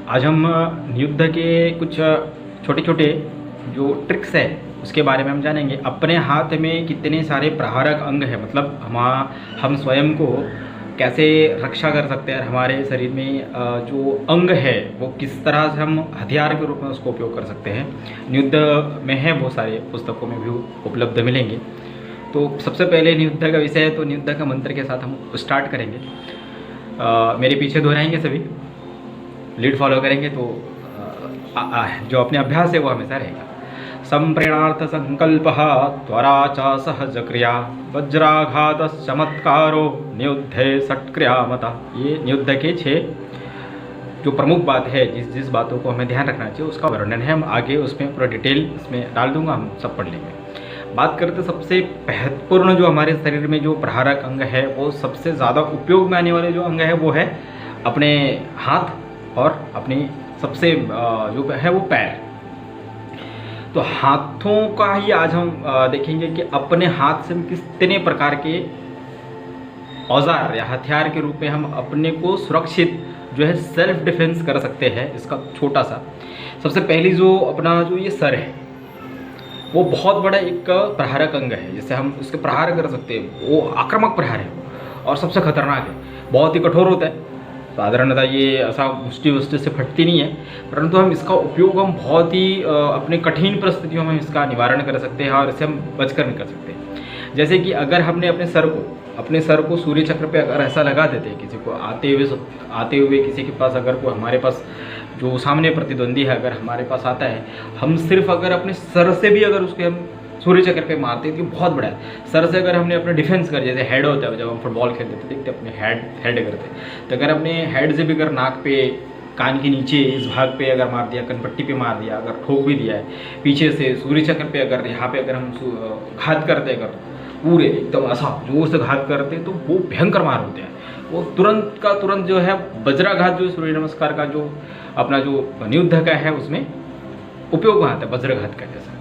आज हम युद्ध के कुछ छोटे छोटे जो ट्रिक्स है उसके बारे में हम जानेंगे। अपने हाथ में कितने सारे प्रहारक अंग हैं, मतलब हम स्वयं को कैसे रक्षा कर सकते हैं, हमारे शरीर में जो अंग है वो किस तरह से हम हथियार के रूप में उसको उपयोग कर सकते हैं। युद्ध में है वो सारे पुस्तकों में भी उपलब्ध मिलेंगे। तो सबसे पहले युद्ध का विषय है, तो युद्ध का मंत्र के साथ हम स्टार्ट करेंगे। मेरे पीछे दोहराएंगे, सभी लीड फॉलो करेंगे, तो जो अपने अभ्यास है वो हमेशा रहेगा। संप्रेणार्थ संकल्प त्वरा च सहज क्रिया वज्राघात चमत्कारो नियुद्धे सत्क्रियामता। ये नियुद्ध के 6 जो प्रमुख बात है, जिस बातों को हमें ध्यान रखना चाहिए उसका वर्णन है। हम आगे उसमें पूरा डिटेल इसमें डाल दूंगा, हम सब पढ़ लेंगे। बात करते सबसे महत्वपूर्ण जो हमारे शरीर में जो प्रहारक अंग है, वो सबसे ज़्यादा उपयोग में आने वाले जो अंग है वो है अपने हाथ और अपनी सबसे जो है वो पैर। तो हाथों का ही आज हम देखेंगे कि अपने हाथ से हम कितने प्रकार के औजार या हथियार के रूप में हम अपने को सुरक्षित जो है सेल्फ डिफेंस कर सकते हैं। इसका छोटा सा सबसे पहली जो अपना जो ये सर है वो बहुत बड़ा एक प्रहारक अंग है, जिससे हम उसके प्रहार कर सकते हैं। वो आक्रामक प्रहार है और सबसे खतरनाक है, बहुत ही कठोर होता है। साधारणतः ये ऐसा मुष्टि से फटती नहीं है, परंतु हम इसका उपयोग हम बहुत ही अपने कठिन परिस्थितियों में इसका निवारण कर सकते हैं और इसे हम बचकर नहीं कर सकते। जैसे कि अगर हमने अपने सर को सूर्य चक्र पे अगर ऐसा लगा देते हैं, किसी को आते हुए किसी के पास अगर कोई हमारे पास जो सामने प्रतिद्वंदी है अगर हमारे पास आता है, हम सिर्फ अगर अपने सर से भी अगर उसके हम सूर्य चक्र पे मारते हैं तो बहुत बड़ा है। सर से अगर हमने अपने डिफेंस कर, जैसे हेड होता है जब हम फुटबॉल खेलते थे, देखते अपने हेड करते, तो अगर अपने हेड से भी अगर नाक पे, कान के नीचे इस भाग पे अगर मार दिया, कनपट्टी पे मार दिया, अगर ठोक भी दिया है पीछे से सूर्य चक्र पे, अगर यहाँ पे अगर हम घात करते, अगर पूरे एकदम ऐसा जोर से घात करते तो वो भयंकर मार होते हैं। वो तुरंत का तुरंत जो है वज्राघात, जो सूर्य नमस्कार का जो अपना जो युद्ध का है उसमें उपयोग में आता है वज्राघात का जैसा।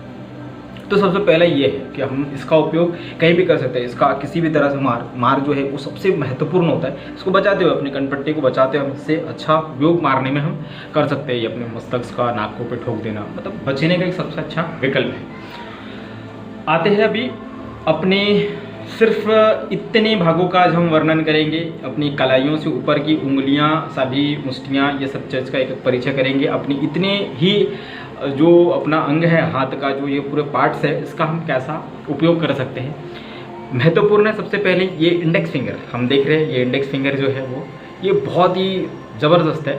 तो सबसे पहला ये है कि हम इसका उपयोग कहीं भी कर सकते हैं। इसका किसी भी तरह से मार जो है वो सबसे महत्वपूर्ण होता है। इसको बचाते हुए, अपनी कनपट्टी को बचाते हुए हम इससे अच्छा उपयोग मारने में हम कर सकते हैं। ये अपने मस्तक का नाकों पे ठोक देना मतलब बचने का एक सबसे अच्छा विकल्प है। आते हैं अभी अपने सिर्फ इतने भागों का आज हम वर्णन करेंगे। अपनी कलाइयों से ऊपर की उंगलियां, सभी मुष्टियां, ये सब चीज़ का एक परिचय करेंगे। अपनी इतने ही जो अपना अंग है हाथ का, जो ये पूरे पार्ट्स है, इसका हम कैसा उपयोग कर सकते हैं। महत्वपूर्ण है सबसे पहले ये इंडेक्स फिंगर हम देख रहे हैं। ये इंडेक्स फिंगर जो है वो ये बहुत ही ज़बरदस्त है।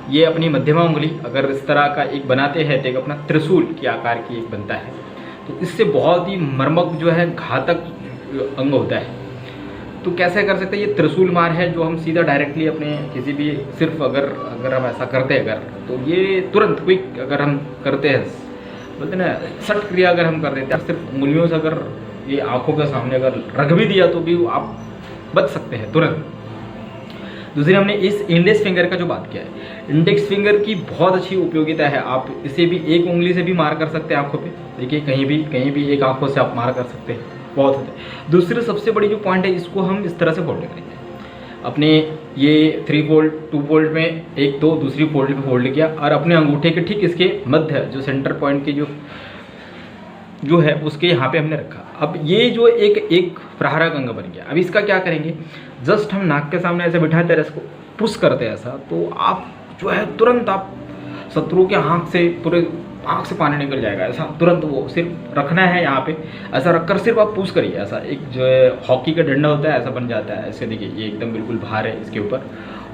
ये अपनी मध्यमा उंगली अगर इस तरह का एक बनाते हैं तो एक अपना त्रिशूल के आकार की एक बनता है। तो इससे बहुत ही मर्मक जो है घातक अंग होता है। तो कैसे कर सकते हैं, ये त्रिशूल मार है जो हम सीधा डायरेक्टली अपने किसी भी सिर्फ अगर हम ऐसा करते हैं तो ये तुरंत क्विक अगर हम करते हैं, बोलते ना सट क्रिया अगर हम कर देते हैं, सिर्फ उंगलियों से अगर ये आंखों के सामने अगर रख भी दिया तो भी आप बच सकते हैं तुरंत। दूसरी हमने इस इंडेक्स फिंगर का जो बात किया है, इंडेक्स फिंगर की बहुत अच्छी उपयोगिता है। आप इसे भी एक उंगली से भी मार कर सकते हैं आंखों पे, देखिए कहीं भी एक आंखों से आप मार कर सकते हैं, बहुत होते हैं। दूसरी सबसे बड़ी जो पॉइंट है, इसको हम इस तरह से फोल्ड करेंगे। अपने ये 3 फोल्ड 2 फोल्ड में 1 2 दूसरी फोल्ड पे फोल्ड किया और अपने अंगूठे के ठीक इसके मध्य जो सेंटर पॉइंट की जो है उसके यहाँ पे हमने रखा। अब ये जो एक प्रहारक अंग बन गया। अब इसका क्या करेंगे, जस्ट हम नाक के सामने ऐसे बिठाते हैं, इसको पुश करते हैं ऐसा, तो आप जो है तुरंत आप शत्रु के आँख से पानी निकल जाएगा ऐसा तुरंत। वो सिर्फ रखना है यहाँ पे, ऐसा रखकर सिर्फ आप पुश करिए, ऐसा एक जो है हॉकी का डंडा होता है ऐसा बन जाता है। ऐसे देखिए ये एकदम बिल्कुल भार है इसके ऊपर,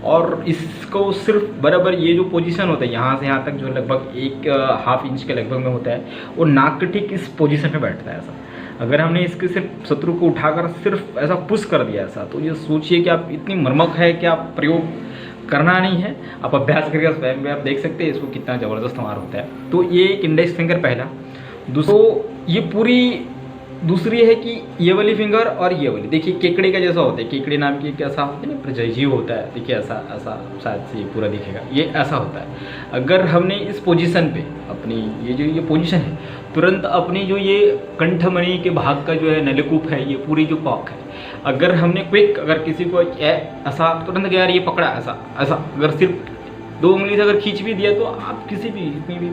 और इसको सिर्फ बराबर ये जो पोजीशन होता है यहाँ से यहाँ तक जो लगभग 1.5 इंच के लगभग में होता है, वो नाक के ठीक इस पोजीशन पे बैठता है ऐसा। अगर हमने इसके सिर्फ शत्रु को उठाकर सिर्फ ऐसा पुश कर दिया ऐसा, तो ये सोचिए कि आप इतनी मर्मक है कि आप प्रयोग करना नहीं है, आप अभ्यास करके स्वयं में आप देख सकते हैं इसको कितना ज़बरदस्त मार होता है। तो ये एक इंडेक्स फिंगर पहला। ये पूरी दूसरी है कि ये वाली फिंगर और ये वाली, देखिए केकड़े का जैसा होता है, केकड़े नाम की कैसा होता है ना, प्रजयजीव होता है, देखिए ऐसा शायद से ये पूरा दिखेगा, ये ऐसा होता है। अगर हमने इस पोजीशन पे अपनी ये पोजीशन है, तुरंत अपनी जो ये कंठमणि के भाग का जो है नलकूप है, ये पूरी जो कॉक है, अगर हमने क्विक अगर किसी को ऐसा तुरंत यार ये पकड़ा ऐसा अगर सिर्फ 2 उंगली से अगर खींच भी दिया तो आप किसी भी इतनी भी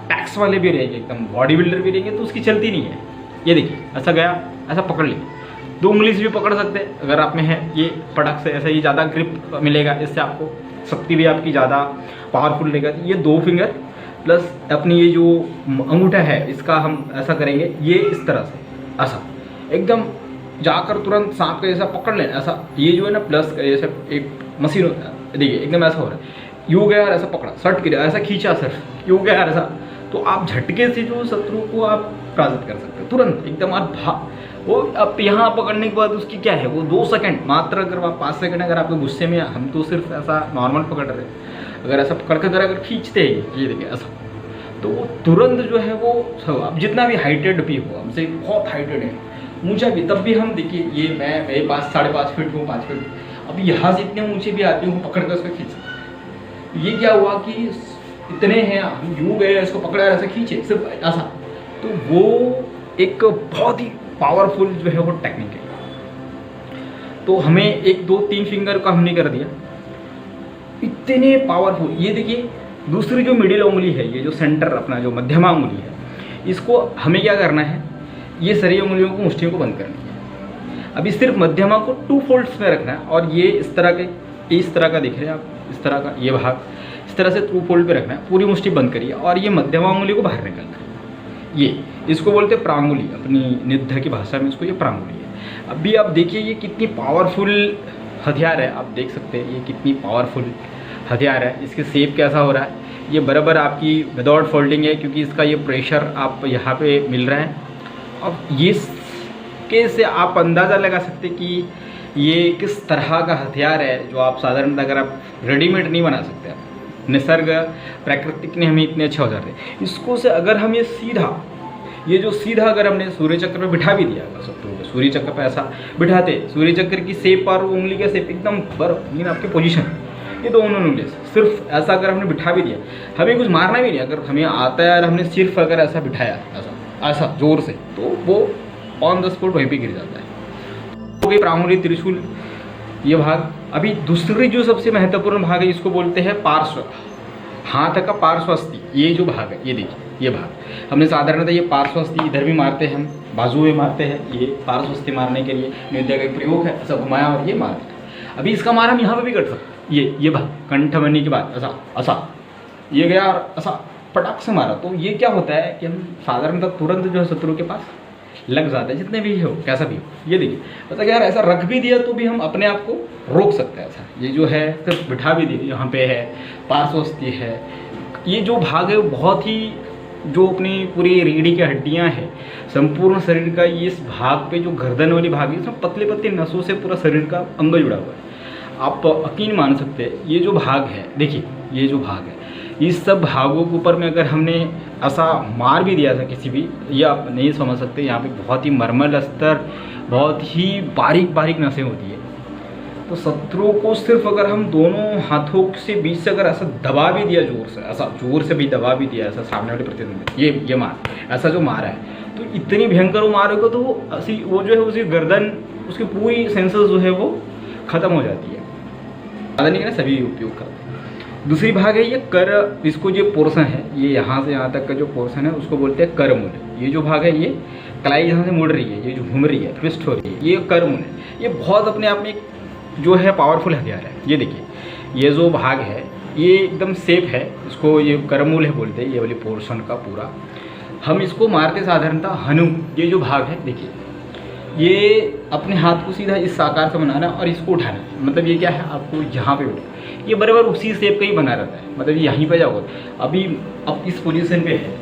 टैक्स वाले भी रहेंगे, एकदम बॉडी बिल्डर भी रहेंगे तो उसकी चलती नहीं है। ये देखिए ऐसा गया, ऐसा पकड़ लिया, 2 उंगली से भी पकड़ सकते हैं अगर आप में है, ये पटक से ऐसा, ये ज़्यादा ग्रिप मिलेगा, इससे आपको शक्ति भी आपकी ज़्यादा पावरफुल रहेगा। ये 2 फिंगर प्लस अपनी ये जो अंगूठा है इसका हम ऐसा करेंगे, ये इस तरह से ऐसा एकदम जाकर तुरंत सांप का जैसा पकड़ लेना ऐसा। ये जो है ना प्लस का जैसे एक मशीन होता है, देखिए एकदम ऐसा हो रहा है, यूँ गया ऐसा पकड़ा, सट गिरा, ऐसा खींचा सिर्फ, यूँ गया ऐसा, तो आप झटके से जो शत्रु को आप पराजित कर सकते हो तुरंत एकदम। आप वो अब यहाँ पकड़ने के बाद उसकी क्या है, वो 2 सेकंड मात्र, अगर आप 5 सेकंड अगर आपके गुस्से में, हम तो सिर्फ ऐसा नॉर्मल पकड़ रहे हैं, अगर ऐसा पकड़ कर अगर खींचते हैं ये देखिए ऐसा, तो वो तुरंत जो है वो अब जितना भी हाइटेड भी हो, हमसे बहुत हाइटेड है, ऊंचा भी, तब भी हम देखिए ये मैं मेरे पास 5.5 फीट हूँ, 5 फीट, अब यहाँ से इतने ऊंचे भी आते हूँ पकड़ कर उसको खींच। ये क्या हुआ कि इतने हैं, हम यूँ गए इसको पकड़ा ऐसा खींचे सिर्फ ऐसा, तो वो एक बहुत ही पावरफुल जो है वो टेक्निक है। तो हमें 1 2 3 फिंगर का हमने कर दिया, इतने पावरफुल। ये देखिए दूसरी जो मिडिल उंगली है, ये जो सेंटर अपना जो मध्यमा उंगली है, इसको हमें क्या करना है, ये सारी उंगलियों को, मुष्टियों को बंद करनी है। अभी सिर्फ मध्यमा को 2 फोल्ड्स में रखना है, और ये इस तरह के, इस तरह का दिख रहे हैं आप, इस तरह का ये भाग इस तरह से 2 फोल्ड पे रखना है, पूरी मुष्टि बंद करिए, और ये मध्यमा उंगली को बाहर निकालना है। ये इसको बोलते हैं प्रांगुली, अपनी निद्ध की भाषा में इसको ये प्रांगुली है। अभी आप देखिए ये कितनी पावरफुल हथियार है, आप देख सकते हैं ये कितनी पावरफुल हथियार है। इसके शेप कैसा हो रहा है, ये बराबर आपकी विदाउट फोल्डिंग है, क्योंकि इसका ये प्रेशर आप यहाँ पे मिल रहा है। अब ये के से आप अंदाज़ा लगा सकते कि ये किस तरह का हथियार है, जो आप साधारणतः अगर आप रेडीमेड नहीं बना सकते, आप निसर्ग प्राकृतिक ने हमें इतने अच्छे औजार दिए। इसको से अगर हम ये सीधा, ये जो सीधा अगर हमने सूर्य चक्र पे बिठा भी दिया, शत्रु को सूर्य चक्र पे ऐसा बिठाते, सूर्य चक्र की शेप और उंगली का शेप एकदम बराबर आपकी पोजीशन, ये दोनों उंगली सिर्फ ऐसा अगर हमने बिठा भी दिया, हमें कुछ मारना भी नहीं, अगर हमें आता है और हमने सिर्फ अगर ऐसा बिठाया ऐसा ऐसा जोर से, तो वो ऑन द स्पॉट वहीं पे गिर जाता है। तो प्रांगुली, त्रिशूल, ये भाग। अभी दूसरी जो सबसे महत्वपूर्ण भाग है, इसको बोलते हैं पार्श्व, हाथ का पार्श्वस्थी। ये जो भाग है, ये देखिए ये भाग हमने साधारणतः ये पार्श्वस्थी इधर भी मारते हैं, हम बाजू में मारते हैं, ये पार्श्वस्थी मारने के लिए नृत्य का एक प्रयोग है, ऐसा घुमाया और ये मारते हैं। अभी इसका मार हम यहाँ पे भी कर सकते हैं, ये भाग कंठ बनने के बाद ऐसा ऐसा ये गया और ऐसा पटाख से मारा, तो ये क्या होता है कि हम साधारणतः तुरंत जो है शत्रु के पास लग जाता है, जितने भी हो कैसा भी हो। ये देखिए मतलब यार ऐसा रख भी दिया तो भी हम अपने आप को रोक सकते हैं। ऐसा ये जो है सिर्फ बिठा भी दिया, यहाँ पे है पार्श्वस्थी है, ये जो भाग है वो बहुत ही, जो अपनी पूरी रीढ़ी की हड्डियाँ हैं, संपूर्ण शरीर का ये इस भाग पे जो गर्दन वाली भाग है, इसमें पतले पतले नसों से पूरा शरीर का अंग जुड़ा हुआ है। आप यकीन मान सकते हैं ये जो भाग है, देखिए ये जो भाग है, इस सब भागों के ऊपर में अगर हमने ऐसा मार भी दिया था किसी भी, ये आप नहीं समझ सकते, यहाँ पे बहुत ही मर्मल स्तर, बहुत ही बारीक बारीक नसें होती है। तो शत्रु को सिर्फ अगर हम दोनों हाथों से बीच से अगर ऐसा दबा भी दिया, जोर से ऐसा जोर से भी दबा भी दिया, ऐसा सामने वाले प्रतिद्वंदी ये मार ऐसा जो मारा है, तो इतनी भयंकर वो मार होगा, तो वो जो है उसकी गर्दन, उसकी पूरी सेंसेस जो है वो खत्म हो जाती है। ज़्यादा नहीं करना, सभी उपयोग करते हैं। दूसरी भाग है ये कर, इसको जो पोर्शन है, ये यहाँ से यहाँ तक का जो पोर्शन है उसको बोलते हैं करमूल। ये जो भाग है, ये कलाई यहाँ से मुड़ रही है, ये जो घूम रही है, ट्विस्ट हो रही है, ये करमूल है। ये बहुत अपने आप में एक जो है पावरफुल हथियार है। ये देखिए ये जो भाग है ये एकदम सेफ है, इसको ये करमूल है बोलते हैं, ये वाली पोर्शन का पूरा। हम इसको मारते साधारणतः हनु, ये जो भाग है देखिए, ये अपने हाथ को सीधा इस आकार से बनाना और इसको उठाना, मतलब ये क्या है, आपको यहाँ पे उठा, ये बराबर उसी शेप का ही बना रहता है, मतलब यहीं पे जाओगे। अभी अब इस पोजीशन पे है,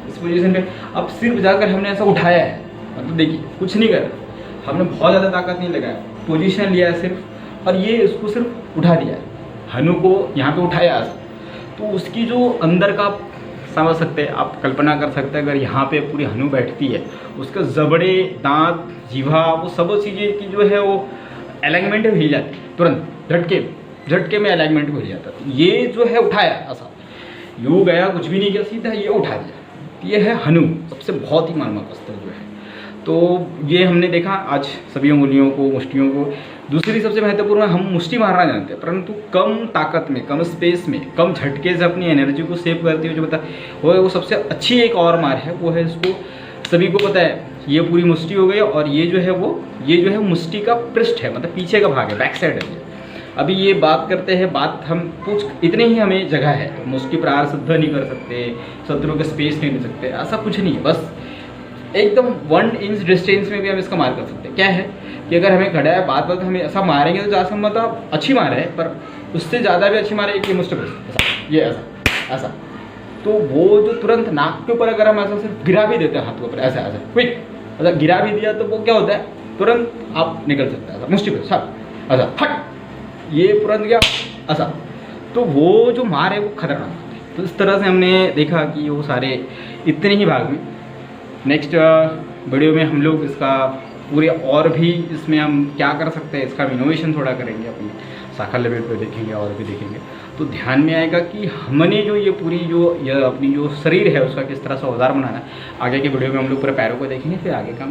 इस पोजीशन पे अब सिर्फ जाकर हमने ऐसा उठाया है, मतलब देखिए कुछ नहीं कर, हमने बहुत ज़्यादा ताकत नहीं लगाया, पोजीशन लिया है सिर्फ, और ये इसको सिर्फ उठा दिया है, हनु को यहाँ पे उठाया ऐसा, तो उसकी जो अंदर का समझ सकते हैं आप, कल्पना कर सकते हैं, अगर यहाँ पे पूरी हनु बैठती है, उसके जबड़े, दांत, जीवा, वो सब चीज़ें की जो है वो अलाइनमेंट में हिल जाती है, तुरंत झटके में अलाइनमेंट में हिल जाता है। ये जो है उठाया ऐसा, यूँ गया, कुछ भी नहीं किया, सीधा ये उठा दिया, ये है हनु, सबसे बहुत ही मार्मिक अस्त्र जो है। तो ये हमने देखा आज सभी उंगलियों को, मुष्टियों को दूसरी सबसे महत्वपूर्ण, हम मुष्टि मारना जानते हैं परंतु कम ताकत में, कम स्पेस में, कम झटके से अपनी एनर्जी को सेव करते हुए जो बता वो सबसे अच्छी एक और मार है, वो है इसको सभी को पता है, ये पूरी मुष्टि हो गई और ये जो है मुष्टि का पृष्ठ है, मतलब पीछे का भाग है, बैक साइड है। अभी ये बात करते हैं, बात हम कुछ इतने ही हमें जगह है, मुष्टि प्रहार सिद्ध नहीं कर सकते, शत्रु का स्पेस नहीं ले सकते, ऐसा कुछ नहीं है। बस एकदम 1 इंच डिस्टेंस में भी हम इसका मार कर सकते हैं। क्या है कि अगर हमें खड़ा है, बात हमें ऐसा मारेंगे तो ज़्यादा मतलब अच्छी मार है, पर उससे ज़्यादा भी अच्छी मार है कि मुष्टि ऐसा, ये ऐसा, तो वो जो तुरंत नाक के ऊपर अगर हम ऐसा सिर्फ गिरा भी देते हैं हाथ के ऊपर, ऐसा क्विक ऐसा गिरा भी दिया तो वो क्या होता है, तुरंत आप निकल सकते हैं ऐसा मुष्टि पे सब ऐसा फट, ये तुरंत गया ऐसा, तो वो जो मार है वो खतरनाक है। तो इस तरह से हमने देखा कि वो सारे इतने ही भाग में। नेक्स्ट वीडियो में हम लोग इसका पूरे और भी इसमें हम क्या कर सकते हैं, इसका इनोवेशन थोड़ा करेंगे, अपनी शाखा लेवल पे देखेंगे और भी देखेंगे, तो ध्यान में आएगा कि हमने जो ये पूरी जो अपनी जो शरीर है उसका किस तरह से औजार बनाना है। आगे के वीडियो में हम लोग पूरे पैरों को देखेंगे, फिर आगे का